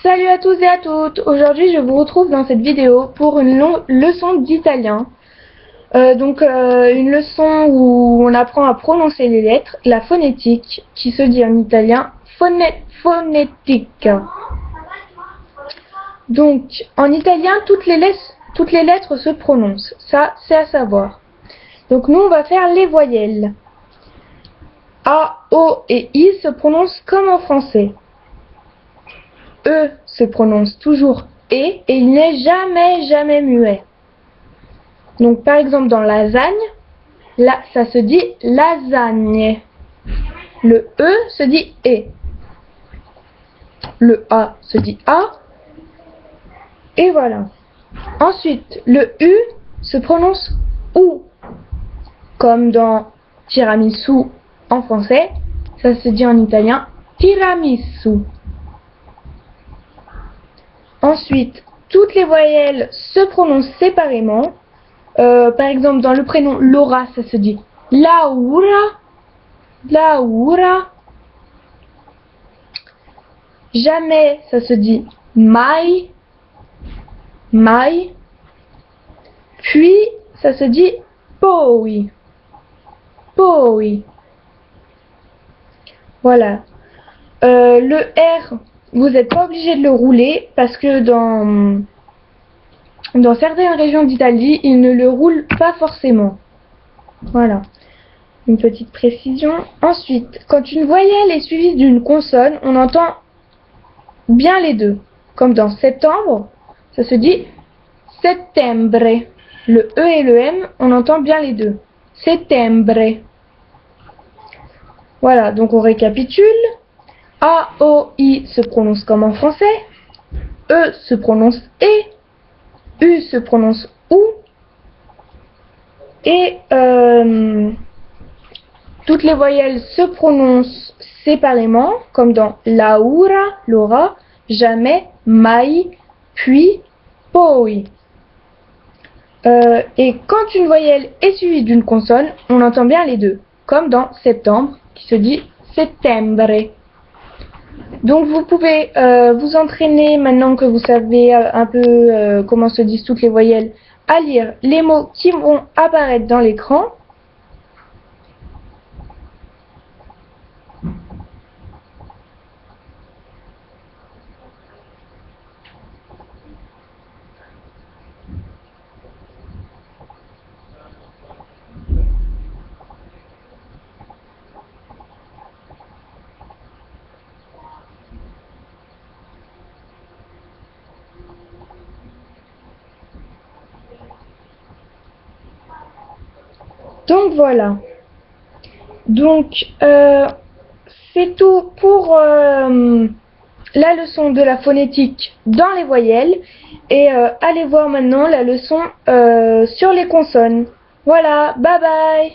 Salut à tous et à toutes. Aujourd'hui je vous retrouve dans cette vidéo pour une leçon d'italien. Une leçon où on apprend à prononcer les lettres, la phonétique, qui se dit en italien phonétique. Donc en italien toutes les lettres se prononcent, ça c'est à savoir. Donc nous on va faire les voyelles. A, O et I se prononcent comme en français. E se prononce toujours et il n'est jamais muet. Donc par exemple dans lasagne, là ça se dit lasagne. Le E se dit E. Le A se dit A. Et voilà. Ensuite, le U se prononce OU. Comme dans tiramisu en français, ça se dit en italien tiramisu. Ensuite, toutes les voyelles se prononcent séparément. Par exemple, dans le prénom Laura, ça se dit Laura, Laura. Jamais, ça se dit mai, mai. Puis, ça se dit poi, poi. Voilà. Le R, vous n'êtes pas obligé de le rouler parce que dans certaines régions d'Italie, ils ne le roulent pas forcément. Voilà. Une petite précision. Ensuite, quand une voyelle est suivie d'une consonne, on entend bien les deux. Comme dans septembre, ça se dit settembre. Le E et le M, on entend bien les deux. Settembre. Voilà, donc on récapitule. A, O, I se prononce comme en français. E se prononce E. U se prononce OU. Et toutes les voyelles se prononcent séparément, comme dans Laura, Laura, jamais, mai, puis, poi. Et quand une voyelle est suivie d'une consonne, on entend bien les deux, comme dans septembre, qui se dit settembre. Donc vous pouvez vous entraîner, maintenant que vous savez un peu comment se disent toutes les voyelles, à lire les mots qui vont apparaître dans l'écran. Donc voilà. Donc c'est tout pour la leçon de la phonétique dans les voyelles. Et allez voir maintenant la leçon sur les consonnes. Voilà, bye bye.